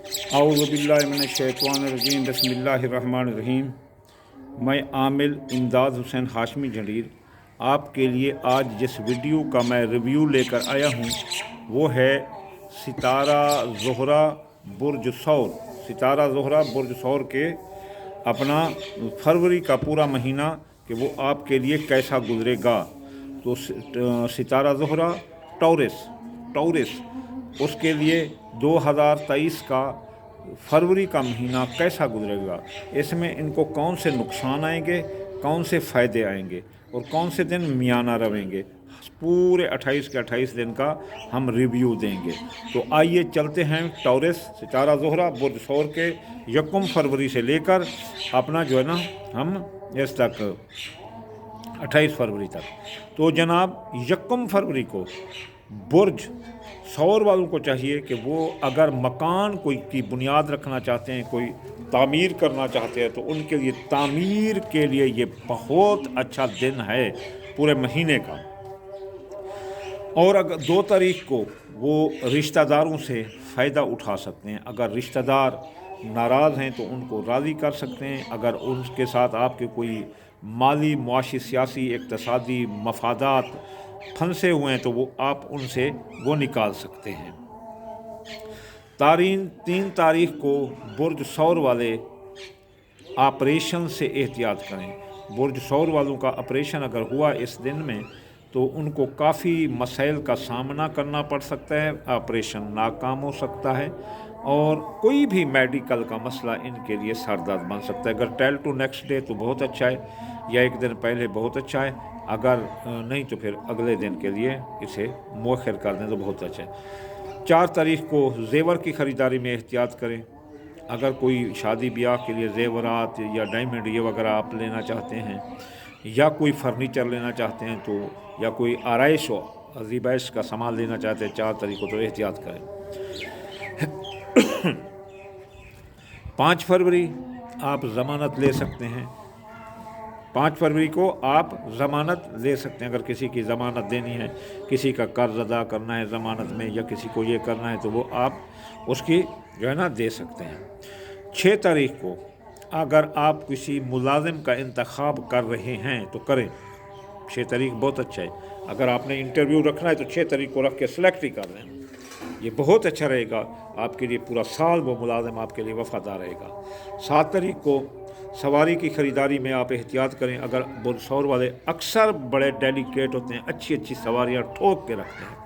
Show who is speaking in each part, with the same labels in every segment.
Speaker 1: औज़ु बिल्लाहि मिनश्शैतानिर्रजीम बिस्मिल्लाहिर्रहमानिर्रहीम। मैं आमिल इमदाद हुसैन हाशमी जंडीर आपके लिए आज जिस वीडियो का मैं रिव्यू लेकर आया हूँ वो है सितारा ज़ोहरा बुर्ज सौर। सितारा ज़ोहरा बुर्ज सौर के अपना फरवरी का पूरा महीना कि वो आपके लिए कैसा गुजरेगा। तो सितारा ज़ोहरा टॉरस टॉरस उसके लिए 2023 का फरवरी का महीना कैसा गुजरेगा, इसमें इनको कौन से नुकसान आएंगे, कौन से फ़ायदे आएंगे और कौन से दिन मियाना रहेंगे, पूरे 28 के 28 दिन का हम रिव्यू देंगे। तो आइए चलते हैं टॉरस सितारा ज़ोहरा बुर्ज सौर के 1 फरवरी से लेकर अपना जो है ना हम इस तक 28 फरवरी तक। तो जनाब 1 फरवरी को बुर्ज सौर वालों को चाहिए कि वो अगर मकान कोई की बुनियाद रखना चाहते हैं, कोई तामीर करना चाहते हैं, तो उनके लिए तामीर के लिए ये बहुत अच्छा दिन है पूरे महीने का। और अगर 2 तारीख को वो रिश्तेदारों से फ़ायदा उठा सकते हैं। अगर रिश्तेदार नाराज़ हैं तो उनको राज़ी कर सकते हैं। अगर उनके साथ आपके कोई माली, मुआशी, सियासी, इक़्तिसादी मफादात फंसे हुए हैं तो वो आप उनसे वो निकाल सकते हैं। 3 तारीख को बुर्ज सौर वाले ऑपरेशन से एहतियात करें। बुर्ज सौर वालों का ऑपरेशन अगर हुआ इस दिन में तो उनको काफ़ी मसाइल का सामना करना पड़ सकता है, ऑपरेशन नाकाम हो सकता है और कोई भी मेडिकल का मसला इनके लिए सरदर्द बन सकता है। अगर टेल टू नेक्स्ट डे तो बहुत अच्छा है, या 1 दिन पहले बहुत अच्छा है, अगर नहीं तो फिर अगले दिन के लिए इसे मौखर कर दें तो बहुत अच्छा है। 4 तारीख को ज़ेवर की ख़रीदारी में एहतियात करें। अगर कोई शादी ब्याह के लिए ज़ेवरात या डायमंड ये वगैरह आप लेना चाहते हैं या कोई फर्नीचर लेना चाहते हैं तो, या कोई आराइश व ज़िबाइश का सामान लेना चाहते हैं 4 तारीख को तो एहतियात करें। 5 फरवरी आप ज़मानत ले सकते हैं। 5 फरवरी को आप ज़मानत ले सकते हैं। अगर किसी की ज़मानत देनी है, किसी का कर्ज अदा करना है ज़मानत में, या किसी को ये करना है तो वो आप उसकी जो है ना दे सकते हैं। 6 तारीख को अगर आप किसी मुलाजिम का इंतखाब कर रहे हैं तो करें। 6 तारीख बहुत अच्छा है। अगर आपने इंटरव्यू रखना है तो 6 तारीख को रख के सिलेक्ट ही कर दें, ये बहुत अच्छा रहेगा आपके लिए। पूरा साल वो मुलाजिम आपके लिए वफ़ादार रहेगा। 7 तारीख को सवारी की ख़रीदारी में आप एहतियात करें। अगर बुर्ज सौर वाले अक्सर बड़े डेलिकेट होते हैं, अच्छी अच्छी सवारियाँ ठोक के रखते हैं,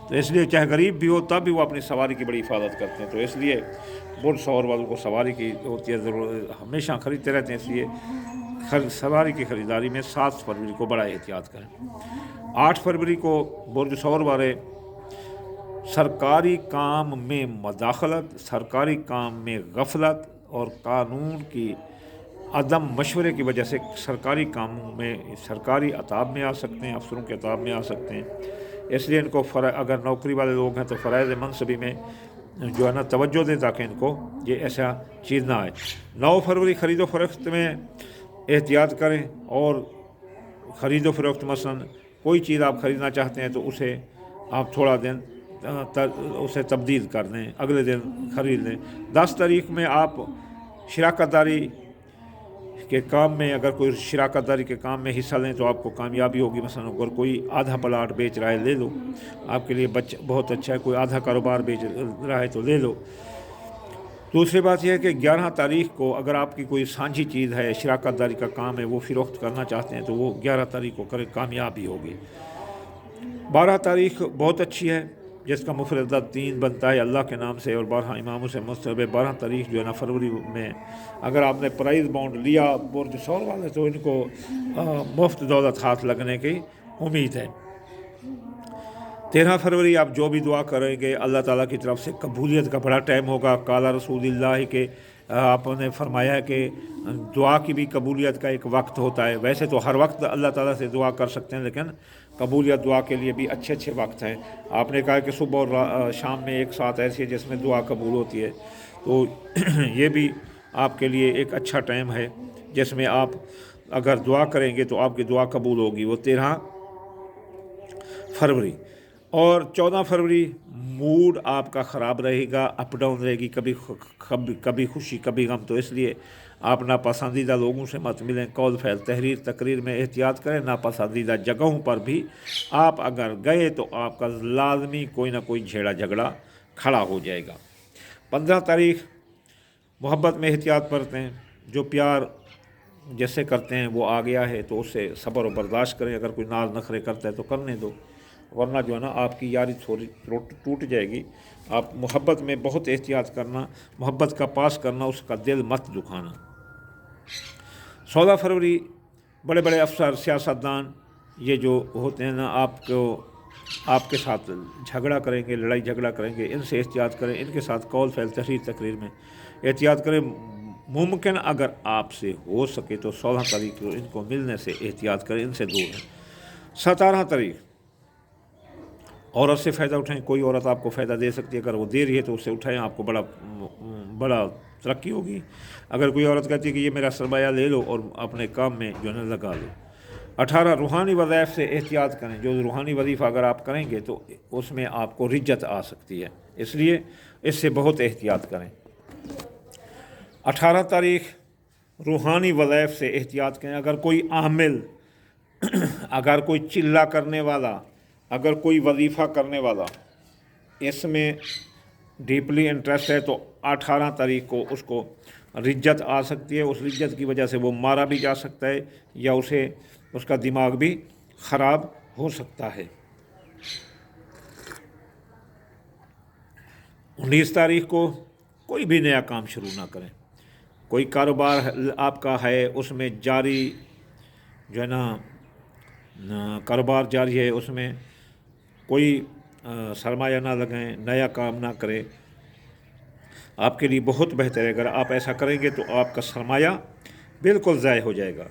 Speaker 1: तो इसलिए चाहे गरीब भी हो तब भी वो अपनी सवारी की बड़ी हिफाजत करते हैं। तो इसलिए बुर्ज सौर वालों को सवारी की होती है ज़रूरत, हमेशा ख़रीदते रहते हैं, इसलिए सवारी की ख़रीदारी में 7 फरवरी को बड़ा एहतियात करें। 8 फरवरी को बुर्ज सौर वाले सरकारी काम में मदाखलत, सरकारी काम में गफलत और कानून की अदम मशवरे की वजह से सरकारी कामों में, सरकारी अताब में आ सकते हैं, अफसरों के अताब में आ सकते हैं। इसलिए इनको अगर नौकरी वाले लोग हैं तो फ़राइज़ मनसबी में जो है ना तवज्जो दें ताकि इनको ये ऐसा चीज़ ना आए। 9 फरवरी ख़रीदो फरोख्त में एहतियात करें और ख़रीदो फरोख्त मसलन कोई चीज़ आप ख़रीदना चाहते हैं तो उसे आप थोड़ा दिन उसे तब्दील कर दें, अगले दिन ख़रीद लें। 10 तारीख में आप शराकत दारी के काम में, अगर कोई शराकत दारी के काम में हिस्सा लें तो आपको कामयाबी होगी। मसलन अगर कोई आधा प्लाट बेच रहा है ले लो, आपके लिए बहुत अच्छा है। कोई आधा कारोबार बेच रहा है तो ले लो। दूसरी बात यह है कि 11 तारीख को अगर आपकी कोई सांझी चीज़ है, शराकत दारी का काम है, वो फ़रोख्त करना चाहते हैं तो वो 11 तारीख को करें, कामयाबी होगी। 12 तारीख बहुत अच्छी है जिसका मुफरद 3 बनता है अल्लाह के नाम से और 12 इमामों से मुस्तहब है। 12 तारीख जो है ना फरवरी में अगर आपने प्राइज़ बॉन्ड लिया बुर्ज सौर वाले तो इनको मुफ्त दौलत हाथ लगने की उम्मीद है। 13 फरवरी आप जो भी दुआ करेंगे अल्लाह ताला की तरफ से कबूलियत का बड़ा टाइम होगा। काला रसूलुल्लाह के आपने फरमाया है कि दुआ की भी कबूलियत का एक वक्त होता है। वैसे तो हर वक्त अल्लाह ताला से दुआ कर सकते हैं, लेकिन कबूलियत दुआ के लिए भी अच्छे अच्छे वक्त हैं। आपने कहा कि सुबह और शाम में एक साथ ऐसी है जिसमें दुआ कबूल होती है, तो ये भी आपके लिए एक अच्छा टाइम है जिसमें आप अगर दुआ करेंगे तो आपकी दुआ कबूल होगी। वो 13 फरवरी। और 14 फरवरी मूड आपका ख़राब रहेगा, अप डाउन रहेगी, कभी खुशी कभी गम। तो इसलिए आप नापसंदीदा लोगों से मत मिलें, कौल फैल तहरीर तकरीर में एहतियात करें। नापसंदीदा जगहों पर भी आप अगर गए तो आपका लाजमी कोई ना कोई झेड़ा झगड़ा खड़ा हो जाएगा। 15 तारीख मोहब्बत में एहतियात बरतें। जो प्यार जैसे करते हैं वो आ गया है तो उससे सब्र और बर्दाश्त करें। अगर कोई नाज नखरे करता है तो करने दो, वरना जो है ना आपकी यारी थोड़ी टूट जाएगी। आप मोहब्बत में बहुत एहतियात करना, मोहब्बत का पास करना, उसका दिल मत दुखाना। 16 फरवरी बड़े बड़े अफसर, सियासतदान, ये जो होते हैं ना, आपके साथ झगड़ा करेंगे, लड़ाई झगड़ा करेंगे, इनसे एहतियात करें। इनके साथ कौल फैल तहरीर तकरीर में एहतियात करें। मुमकिन अगर आपसे हो सके तो 16 तारीख को इनको मिलने से एहतियात करें, इनसे दूर हैं। 17 तारीख औरत से फ़ायदा उठाएं। कोई औरत आपको फ़ायदा दे सकती है, अगर वो दे रही है तो उससे उठाएं, आपको बड़ा तरक्की होगी। अगर कोई औरत कहती है कि ये मेरा सरमाया ले लो और अपने काम में जो है ना लगा लो। 18 रूहानी वज़ाइफ से एहतियात करें। जो रूहानी वजीफ़ा अगर आप करेंगे तो उसमें आपको रिज्जत आ सकती है, इसलिए इससे बहुत एहतियात करें। 18 तारीख रूहानी वज़ाइफ से एहतियात करें। अगर कोई आमिल अगर कोई चिल्ला करने वाला, अगर कोई वजीफ़ा करने वाला इसमें डीपली इंटरेस्ट है तो 18 तारीख को उसको रिज्जत आ सकती है। उस रिज्जत की वजह से वो मारा भी जा सकता है या उसका दिमाग भी ख़राब हो सकता है। 19 तारीख को कोई भी नया काम शुरू ना करें। कोई कारोबार आपका है, उसमें जारी जो है ना कारोबार जारी है, उसमें कोई सरमाया ना लगाएं, नया काम ना करें। आपके लिए बहुत बेहतर है अगर आप ऐसा करेंगे तो आपका सरमाया बिल्कुल ज़ाय हो जाएगा।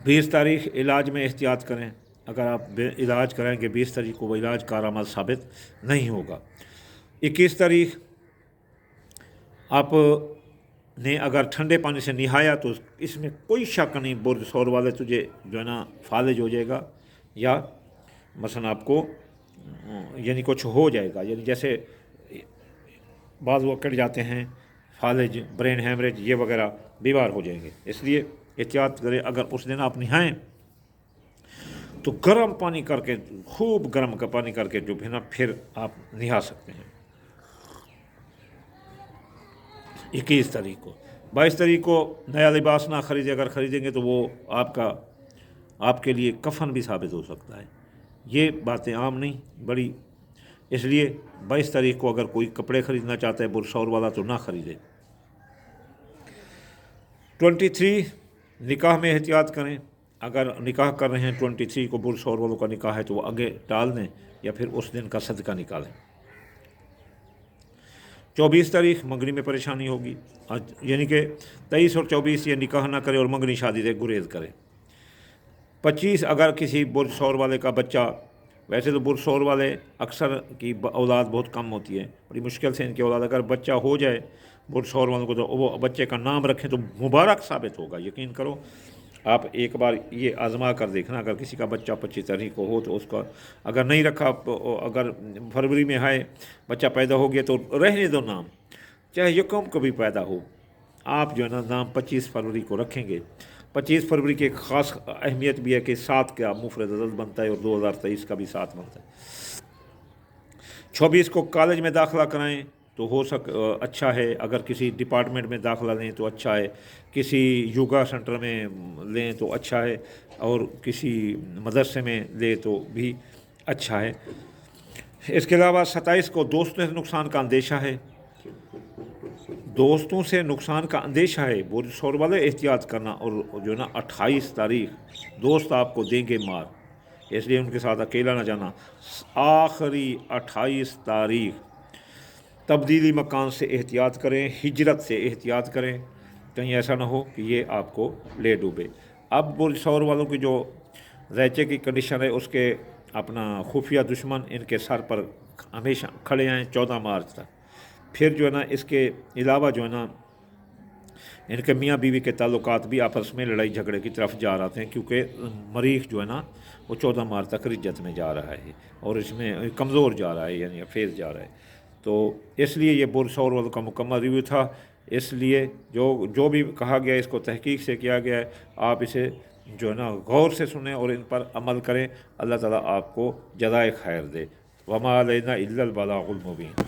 Speaker 1: 20 तारीख इलाज में एहतियात करें। अगर आप इलाज कराएंगे 20 तारीख को वो इलाज कारआमद साबित नहीं होगा। 21 तारीख आप ने अगर ठंडे पानी से नहाया तो इसमें कोई शक नहीं, बुर्ज सौर वाले तुझे जो है ना फालिज हो जाएगा, या मसलन आपको यानी कुछ हो जाएगा, यानी जैसे बाज़ वो कट जाते हैं, फालिज, ब्रेन हैमरेज, ये वगैरह बीमार हो जाएंगे। इसलिए एहतियात करें। अगर उस दिन आप नहाएं तो गर्म पानी करके, खूब गर्म का पानी करके जो है ना फिर आप नहा सकते हैं। 21 तारीख को 22 तारीख को नया लिबास ना ख़रीदे। अगर ख़रीदेंगे तो वो आपके लिए कफन भी साबित हो सकता है। ये बातें आम नहीं बड़ी, इसलिए 22 तारीख को अगर कोई कपड़े ख़रीदना चाहता है बुरशौर वाला तो ना ख़रीदे। 23 निकाह में एहतियात करें। अगर निकाह कर रहे हैं 23 को, बुरशौर वालों का निकाह है तो वो आगे टाल दें या फिर उस दिन का सदका निकालें। 24 तारीख मंगनी में परेशानी होगी, यानी कि 23 और 24 ये निकाह ना करे और मंगनी शादी से गुरेज करे। 25 अगर किसी बुरशौर वाले का बच्चा, वैसे तो बुरशौर वाले अक्सर की औलाद बहुत कम होती है, बड़ी मुश्किल से इनकी औलाद, अगर बच्चा हो जाए बुरशौर वालों को तो वो बच्चे का नाम रखें तो मुबारक साबित होगा। यकीन करो, आप एक बार ये आज़मा कर देखना। अगर किसी का बच्चा 25 तारीख को हो तो उसका अगर नहीं रखा, अगर फरवरी में है बच्चा पैदा हो गया तो रहने दो नाम, चाहे यकम को भी पैदा हो, आप जो है ना नाम 25 फरवरी को रखेंगे। 25 फरवरी की एक ख़ास अहमियत भी है कि 7 का मुफरद अदद बनता है और 2023 का भी 7 बनता है। 24 को कॉलेज में दाखिला कराएं तो अच्छा है। अगर किसी डिपार्टमेंट में दाखिला लें तो अच्छा है, किसी योगा सेंटर में लें तो अच्छा है, और किसी मदरसे में लें तो भी अच्छा है। इसके अलावा 27 को दोस्तों से नुकसान का अंदेशा है। दोस्तों से नुकसान का अंदेशा है, बुरशौर वाले एहतियात करना। और जो ना 28 तारीख दोस्त आपको देंगे मार, इसलिए उनके साथ अकेला ना जाना। आखिरी 28 तारीख तब्दीली मकान से एहतियात करें, हिजरत से एहतियात करें, कहीं ऐसा ना हो कि ये आपको ले डूबे। अब बुरशौर वालों की जो ज़ैचे की कंडीशन है, उसके अपना खुफिया दुश्मन इनके सर पर हमेशा खड़े हैं 14 मार्च तक। फिर जो है ना इसके अलावा जो है ना ان کے میاں بیوی کے تعلقات بھی آپس میں لڑائی جھگڑے کی طرف جا رہے ہیں، کیونکہ مریخ جو ہے نا وہ 14 مارچ تک رجت میں جا رہا ہے اور اس میں کمزور جا رہا ہے، یعنی فیل جا رہا ہے۔ تو اس لیے یہ برج سور ورلڈ کا مکمل ریویو تھا، اس لیے جو بھی کہا گیا اس کو تحقیق سے کیا گیا ہے، آپ اسے جو ہے نا غور سے سنیں اور ان پر عمل کریں، اللہ تعالیٰ آپ کو جزائے خیر دے۔ وما علینا الا البلاغ المبین۔